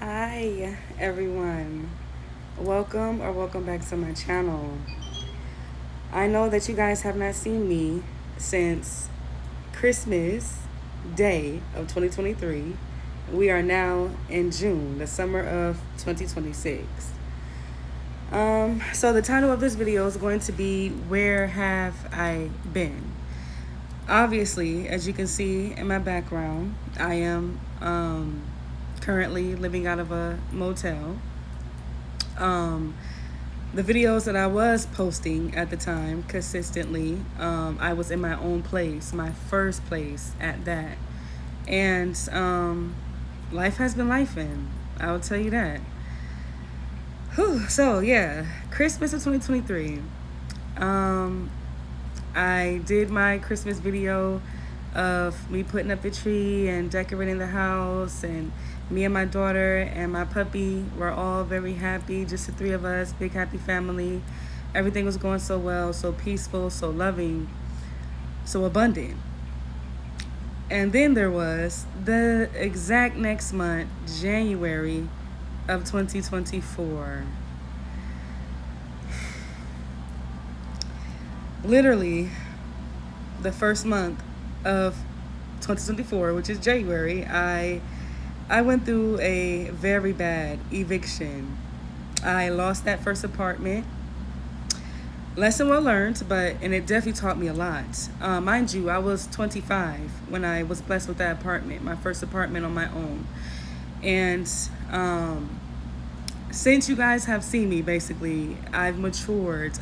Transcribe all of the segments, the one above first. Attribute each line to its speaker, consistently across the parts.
Speaker 1: Hi everyone. Welcome back to my channel. I know that you guys have not seen me since Christmas Day of 2023. We are now in June, the summer of 2026. So the title of this video is going to be Where Have I Been? Obviously, as you can see in my background, I am currently living out of a motel. The videos that I was posting at the time consistently, I was in my own place, my first place at that. And life has been lifing, I will tell you that. Whew, so, yeah, Christmas of 2023. I did my Christmas video of me putting up the tree and decorating the house, and me and my daughter and my puppy were all very happy, just the three of us, big happy family. Everything was going so well, so peaceful, so loving, so abundant. And then there was the exact next month, January of 2024. Literally, the first month of 2024, which is January, I went through a very bad eviction. I lost that first apartment. Lesson well learned, and it definitely taught me a lot. Mind you, I was 25 when I was blessed with that apartment, my first apartment on my own. And since you guys have seen me, basically, I've matured.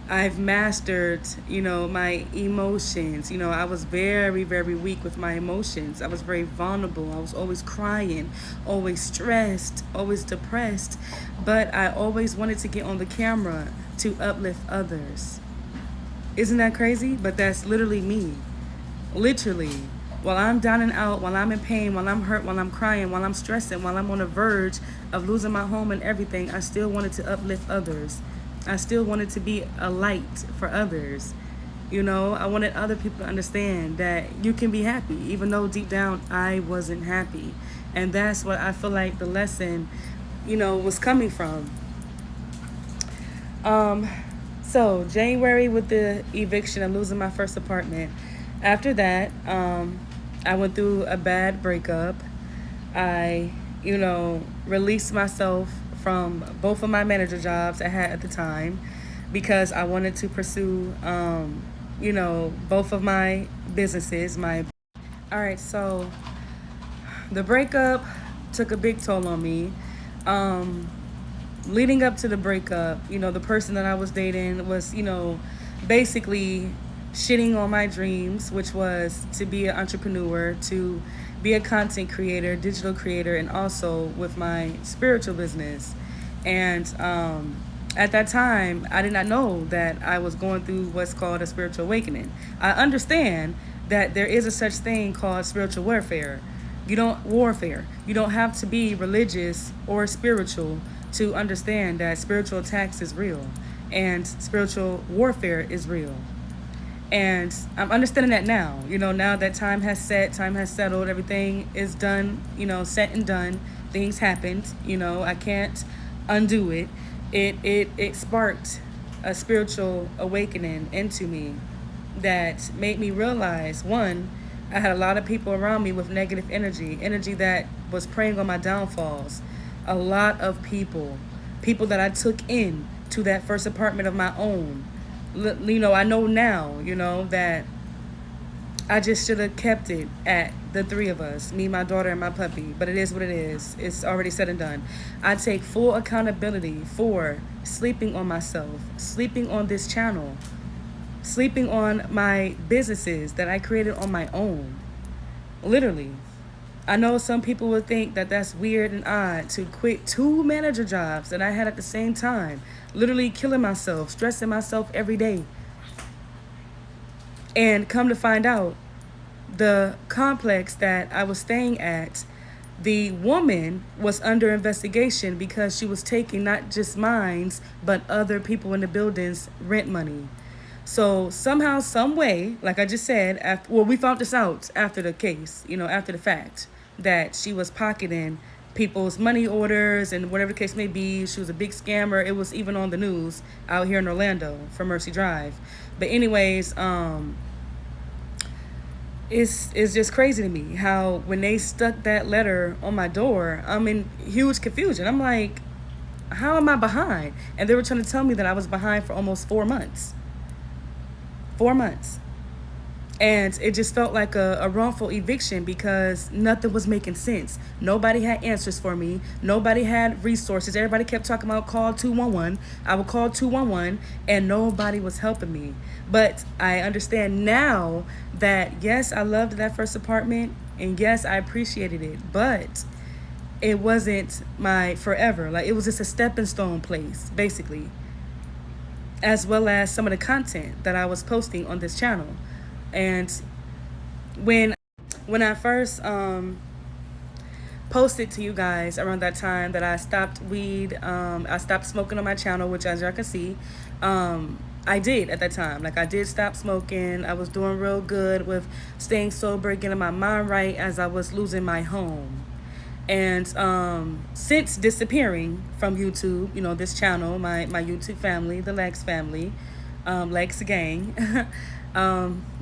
Speaker 1: I've mastered, my emotions. I was very, very weak with my emotions. I was very vulnerable. I was always crying, always stressed, always depressed. But I always wanted to get on the camera to uplift others. Isn't that crazy? But that's literally me. Literally. While I'm down and out, while I'm in pain, while I'm hurt, while I'm crying, while I'm stressing, while I'm on the verge of losing my home and everything, I still wanted to uplift others. I still wanted to be a light for others. I wanted other people to understand that you can be happy, even though deep down I wasn't happy. And that's what I feel like the lesson, was coming from. So January with the eviction and losing my first apartment. After that, I went through a bad breakup. I, released myself from both of my manager jobs I had at the time because I wanted to pursue, both of my businesses. All right, so the breakup took a big toll on me. Leading up to the breakup, the person that I was dating was, basically shitting on my dreams, which was to be an entrepreneur, to be a content creator, digital creator, and also with my spiritual business. And at that time, I did not know that I was going through what's called a spiritual awakening. I understand that there is a such thing called spiritual warfare. You don't have to be religious or spiritual to understand that spiritual attacks is real and spiritual warfare is real. And I'm understanding that now. Now that time has settled, everything is done, set and done. Things happened, I can't undo it. It sparked a spiritual awakening into me that made me realize, one, I had a lot of people around me with negative energy that was preying on my downfalls. A lot of people that I took in to that first apartment of my own. I know now, that I just should have kept it at the three of us, me, my daughter, and my puppy. But it is what it is. It's already said and done. I take full accountability for sleeping on myself, sleeping on this channel, sleeping on my businesses that I created on my own. Literally. I know some people would think that that's weird and odd to quit 2 manager jobs that I had at the same time, literally killing myself, stressing myself every day. And come to find out, the complex that I was staying at, the woman was under investigation because she was taking not just mine, but other people in the building's rent money. So somehow, some way, like I just said, we found this out after the case, after the fact, that she was pocketing people's money orders and whatever the case may be. She was a big scammer. It was even on the news out here in Orlando for Mercy Drive. But anyways, it's just crazy to me how when they stuck that letter on my door, I'm in huge confusion. I'm like, how am I behind? And they were trying to tell me that I was behind for almost 4 months. 4 months. And it just felt like a wrongful eviction because nothing was making sense. Nobody had answers for me. Nobody had resources. Everybody kept talking about call 211. I would call 211 and nobody was helping me. But I understand now that, yes, I loved that first apartment and yes, I appreciated it. But it wasn't my forever. Like, it was just a stepping stone place, basically, as well as some of the content that I was posting on this channel. And when I first posted to you guys around that time that I stopped weed, I stopped smoking on my channel, which as y'all can see, I did at that time. Like, I did stop smoking. I was doing real good with staying sober, getting my mind right as I was losing my home. And since disappearing from YouTube, this channel, my YouTube family, the Lex family, Lex gang,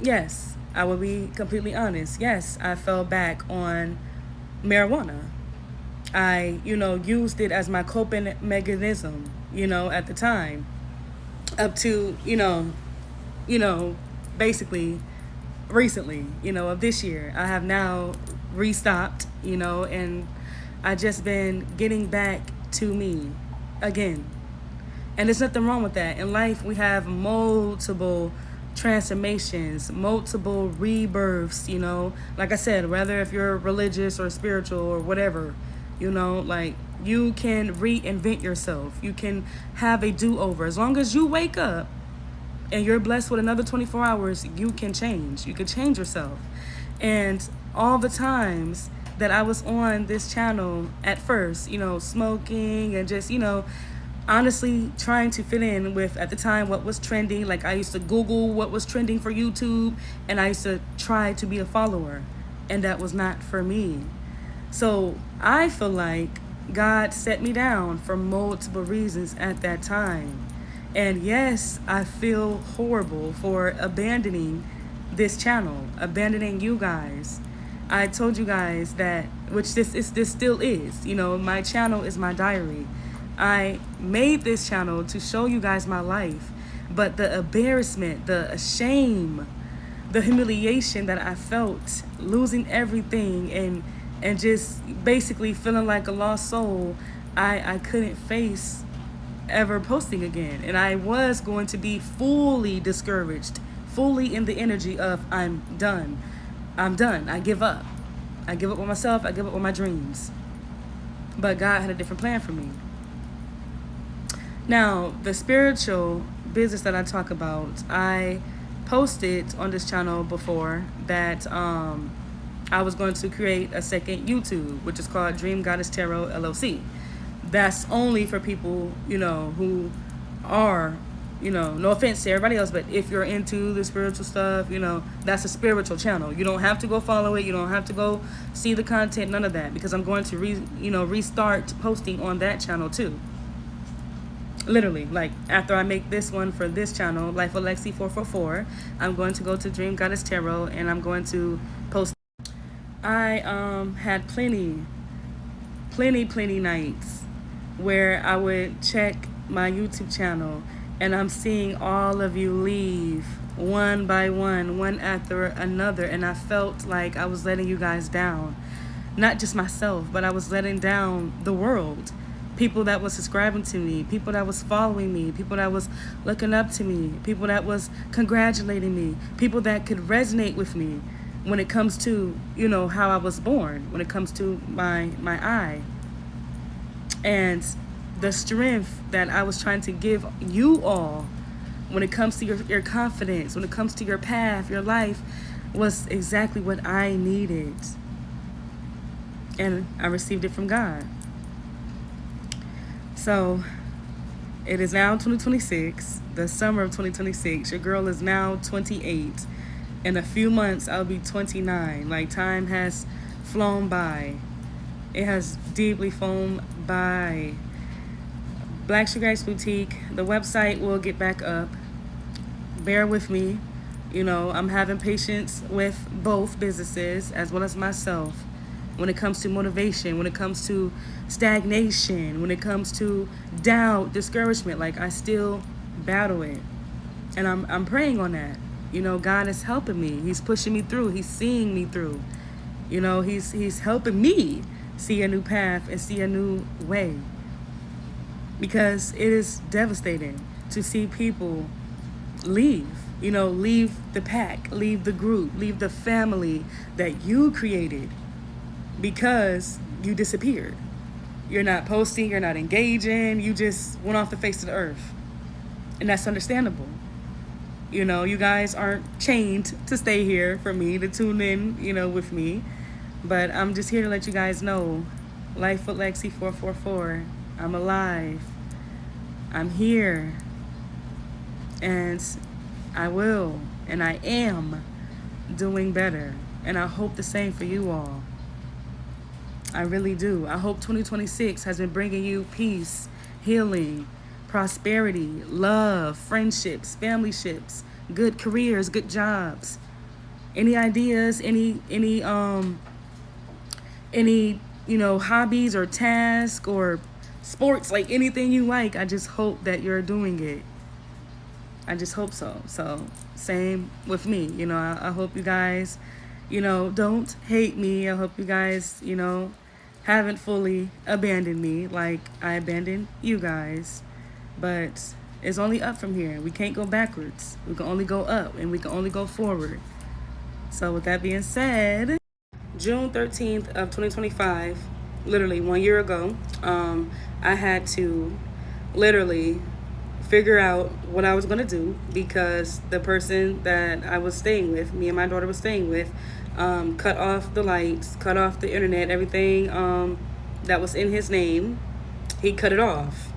Speaker 1: yes, I will be completely honest. Yes, I fell back on marijuana. I, used it as my coping mechanism, at the time, up to, basically recently, of this year. I have now restopped, and I just been getting back to me again. And there's nothing wrong with that. In life, we have multiple transformations, multiple rebirths, like I said, whether if you're religious or spiritual or whatever, like, you can reinvent yourself. You can have a do-over. As long as you wake up and you're blessed with another 24 hours, you can change. You can change yourself. And all the times that I was on this channel at first, smoking and just, honestly trying to fit in with, at the time, what was trending. Like, I used to Google what was trending for YouTube, and I used to try to be a follower, and that was not for me. So I feel like God set me down for multiple reasons at that time. And yes, I feel horrible for abandoning this channel, abandoning you guys. I told you guys that, which this still is, my channel is my diary. I made this channel to show you guys my life, but the embarrassment, the shame, the humiliation that I felt, losing everything and just basically feeling like a lost soul, I couldn't face ever posting again. And I was going to be fully discouraged, fully in the energy of I'm done, I give up. I give up on myself, I give up on my dreams. But God had a different plan for me. Now, the spiritual business that I talk about, I posted on this channel before that I was going to create a second YouTube, which is called Dream Goddess Tarot LLC. That's only for people, who are, no offense to everybody else, but if you're into the spiritual stuff, that's a spiritual channel. You don't have to go follow it. You don't have to go see the content, none of that, because I'm going to restart posting on that channel too. Literally, like, after I make this one for this channel, Life of Lexi 444, I'm going to go to Dream Goddess Tarot and I'm going to post. I had plenty nights where I would check my YouTube channel and I'm seeing all of you leave one by one after another, and I felt like I was letting you guys down. Not just myself, but I was letting down the world. People that was subscribing to me, people that was following me, people that was looking up to me, people that was congratulating me, people that could resonate with me when it comes to, how I was born, when it comes to my eye. And the strength that I was trying to give you all when it comes to your confidence, when it comes to your path, your life, was exactly what I needed. And I received it from God. So it is now 2026, the summer of 2026. Your girl is now 28. In a few months, I'll be 29. Like, time has flown by. It has deeply foamed by Black Sugar Ice Boutique. The website will get back up. Bear with me. You know, I'm having patience with both businesses as well as myself when it comes to motivation, when it comes to stagnation, when it comes to doubt, discouragement. Like, I still battle it. And I'm praying on that. You know, God is helping me. He's pushing me through. He's seeing me through. You know, he's helping me see a new path and see a new way. Because it is devastating to see people leave. You know, leave the pack, leave the group, leave the family that you created because you disappeared. You're not posting, you're not engaging, you just went off the face of the earth. And that's understandable. You know, you guys aren't chained to stay here for me, to tune in, you know, with me. But I'm just here to let you guys know, Life with Lexi 444, I'm alive. I'm here. And I will, and I am doing better. And I hope the same for you all. I really do. I hope 2026 has been bringing you peace, healing, prosperity, love, friendships, familyships, good careers, good jobs. Any ideas, any you know, hobbies or tasks or sports, like anything you like, I just hope that you're doing it. I just hope so. So same with me. You know, I hope you guys, you know, don't hate me. I hope you guys, you know, haven't fully abandoned me like I abandoned you guys. But it's only up from here. We can't go backwards. We can only go up, and we can only go forward. So with that being said, June 13th of 2025, literally 1 year ago, I had to literally figure out what I was going to do because the person that I was staying with, me and my daughter was staying with, cut off the lights, cut off the internet, everything that was in his name. He cut it off.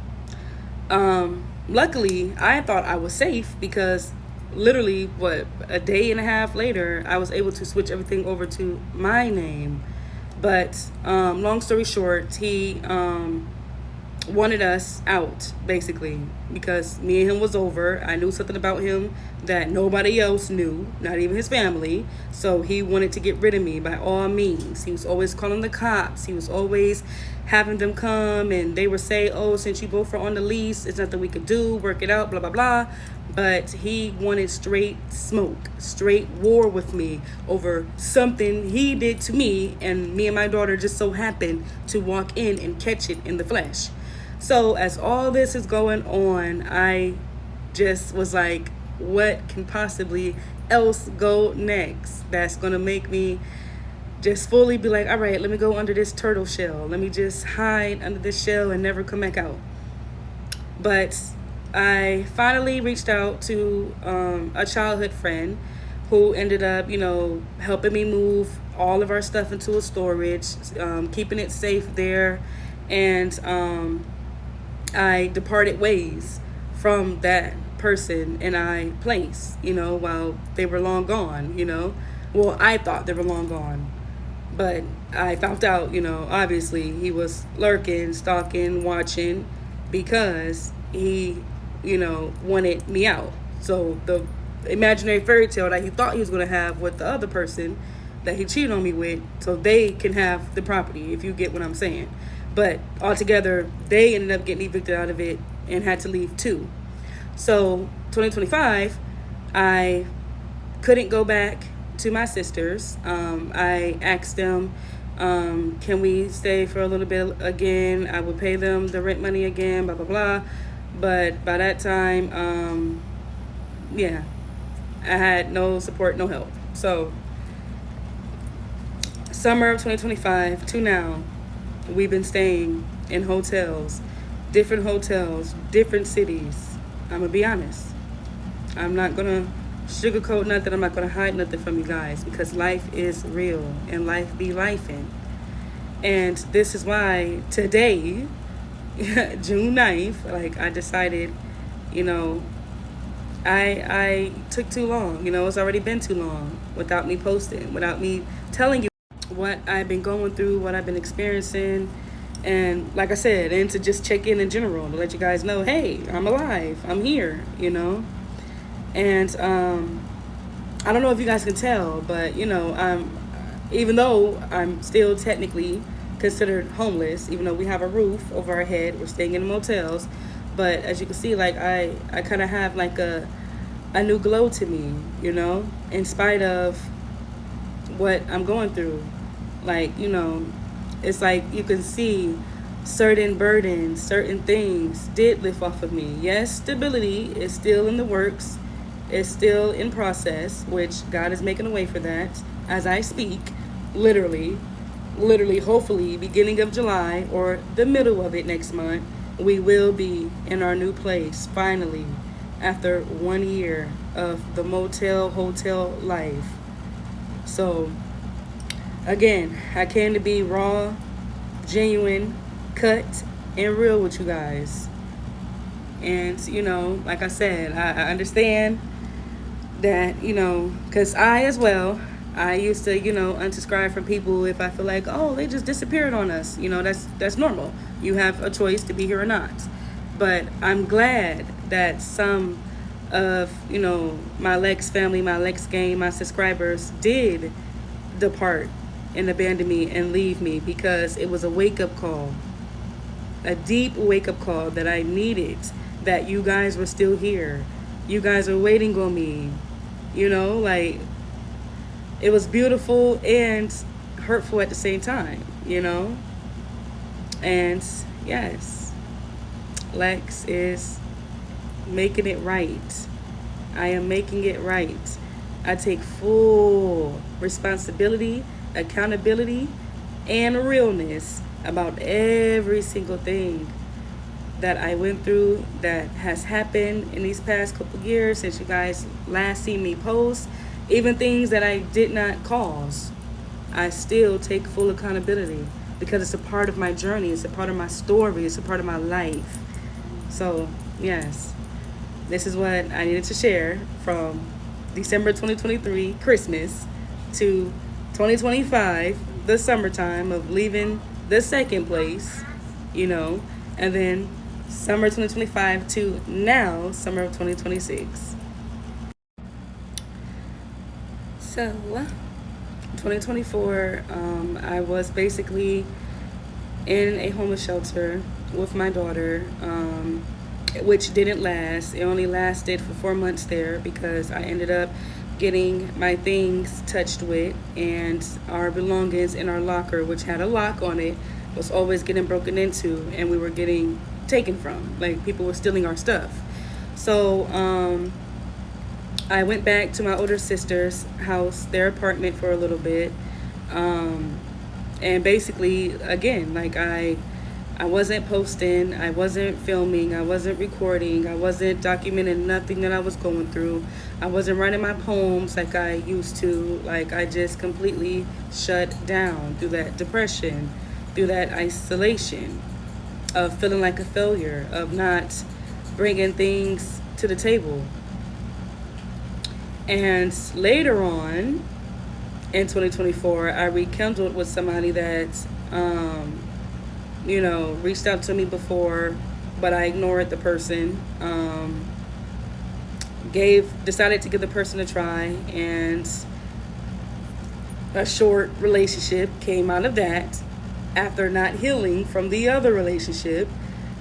Speaker 1: Luckily, I thought I was safe because literally, a day and a half later, I was able to switch everything over to my name. But long story short, he wanted us out, basically, because me and him was over. I knew something about him that nobody else knew, not even his family. So he wanted to get rid of me by all means. He was always calling the cops. He was always having them come, and they were saying, oh, since you both are on the lease, it's nothing we could do, work it out, blah, blah, blah. But he wanted straight smoke, straight war with me over something he did to me, and me and my daughter just so happened to walk in and catch it in the flesh. So as all this is going on, I just was like, what can possibly else go next that's going to make me just fully be like, all right, let me go under this turtle shell. Let me just hide under this shell and never come back out. But I finally reached out to a childhood friend who ended up, you know, helping me move all of our stuff into a storage, keeping it safe there. And I departed ways from that person and I place, you know, while they were long gone, you know. Well, I thought they were long gone. But I found out, you know, obviously he was lurking, stalking, watching because he, you know, wanted me out. So the imaginary fairy tale that he thought he was going to have with the other person that he cheated on me with, so they can have the property, if you get what I'm saying. But altogether, they ended up getting evicted out of it and had to leave too. So 2025, I couldn't go back to my sisters. I asked them, can we stay for a little bit again? I would pay them the rent money again, blah, blah, blah. But by that time, yeah, I had no support, no help. So summer of 2025 to now, we've been staying in hotels, different cities. I'm going to be honest. I'm not going to sugarcoat nothing. I'm not going to hide nothing from you guys because life is real and life be lifing. And this is why today, June 9th, like I decided, you know, I took too long. You know, it's already been too long without me posting, without me telling you what I've been going through, what I've been experiencing, and like I said, and to just check in general to let you guys know, hey, I'm alive, I'm here, And I don't know if you guys can tell, but even though I'm still technically considered homeless, even though we have a roof over our head, we're staying in motels, but as you can see, like I kind of have like a new glow to me, in spite of what I'm going through. Like, it's like you can see certain burdens, certain things did lift off of me. Yes, stability is still in the works, it's still in process, which God is making a way for that as I speak. Literally, hopefully, beginning of July or the middle of it next month, we will be in our new place finally after 1 year of the motel hotel life. So, again, I came to be raw, genuine, cut, and real with you guys. And, like I said, I understand that, because I as well, I used to, unsubscribe from people if I feel like, oh, they just disappeared on us. That's normal. You have a choice to be here or not. But I'm glad that some of, my Lex family, my Lex gang, my subscribers did depart and abandon me and leave me, because it was a wake-up call, a deep wake-up call that I needed, that you guys were still here. You guys are waiting on me. Like, it was beautiful and hurtful at the same time, And yes, Lex is making it right. I am making it right. I take full responsibility, accountability, and realness about every single thing that I went through that has happened in these past couple years since you guys last seen me post. Even things that I did not cause, I still take full accountability, because it's a part of my journey, it's a part of my story, it's a part of my life. So, yes, this is what I needed to share from December 2023, Christmas, to 2025, the summertime of leaving the second place, and then summer 2025 to now, summer of 2026. So, 2024, I was basically in a homeless shelter with my daughter, which didn't last. It only lasted for 4 months there, because I ended up getting my things touched with, and our belongings in our locker, which had a lock on it, was always getting broken into, and we were getting taken from. Like, people were stealing our stuff. So, I went back to my older sister's house, their apartment, for a little bit. And basically, again, like I wasn't posting, I wasn't filming, I wasn't recording, I wasn't documenting nothing that I was going through. I wasn't writing my poems like I used to. Like, I just completely shut down through that depression, through that isolation of feeling like a failure, of not bringing things to the table. And later on in 2024, I rekindled with somebody that, reached out to me before, but I ignored the person. Decided to give the person a try, and a short relationship came out of that after not healing from the other relationship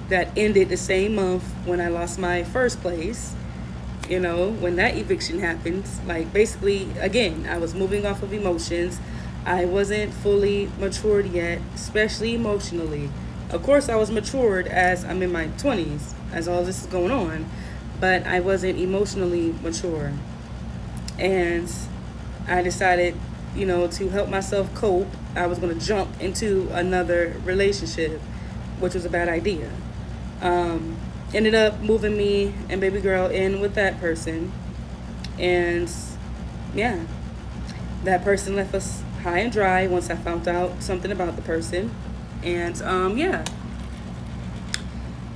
Speaker 1: that ended the same month when I lost my first place. When that eviction happens, like, basically, again, I was moving off of emotions. I wasn't fully matured yet, especially emotionally. Of course, I was matured as I'm in my 20s, as all this is going on, but I wasn't emotionally mature. And I decided, to help myself cope, I was going to jump into another relationship, which was a bad idea. Ended up moving me and baby girl in with that person. And yeah, that person left us high and dry once I found out something about the person. And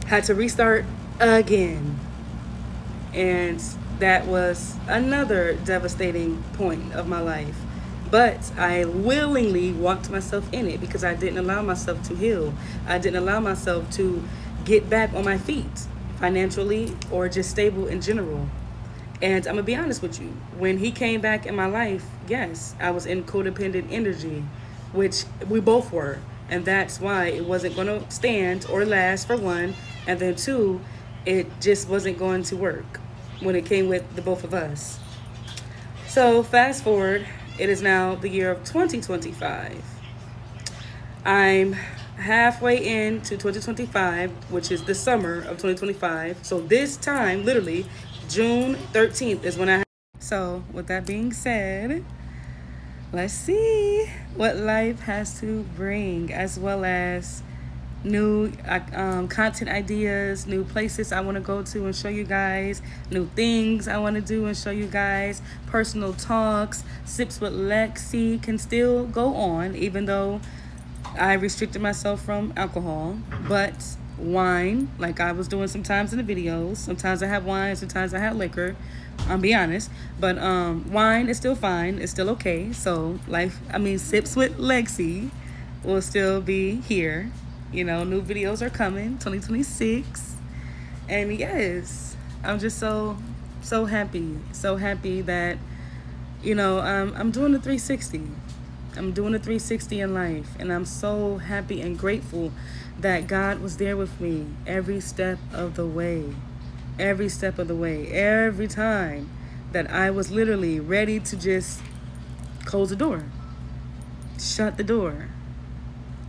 Speaker 1: had to restart again. And that was another devastating point of my life. But I willingly walked myself in it because I didn't allow myself to heal. I didn't allow myself to get back on my feet financially or just stable in general. And I'm gonna be honest with you. When he came back in my life, yes, I was in codependent energy, which we both were. And that's why it wasn't gonna stand or last, for one. And then two, it just wasn't going to work when it came with the both of us. So fast forward, it is now the year of 2025. I'm halfway into 2025, which is the summer of 2025. So this time, literally, June 13th is when I. So with that being said, let's see what life has to bring, as well as new content ideas, new places I want to go to and show you guys, new things I want to do and show you guys, personal talks. Sips with Lexi can still go on, even though I restricted myself from alcohol. But wine, like I was doing sometimes in the videos, sometimes I have wine, sometimes I have liquor, I'll be honest. But wine is still fine, it's still okay. So Sips with Lexi will still be here. You know, new videos are coming, 2026. And yes, I'm just so happy that, I'm doing the 360. I'm doing a 360 in life, and I'm so happy and grateful that God was there with me every step of the way. Every step of the way. Every time that I was literally ready to just close the door. Shut the door.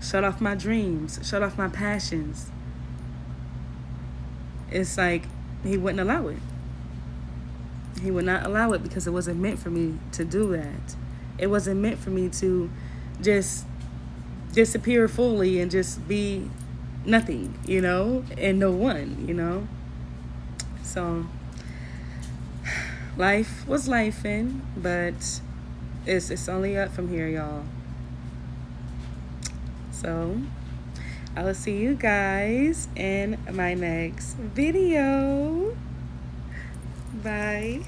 Speaker 1: Shut off my dreams. Shut off my passions. It's like he wouldn't allow it. He would not allow it because it wasn't meant for me to do that. It wasn't meant for me to just disappear fully and just be nothing, and no one. So life was lifing, but it's only up from here, y'all. So I will see you guys in my next video. Bye.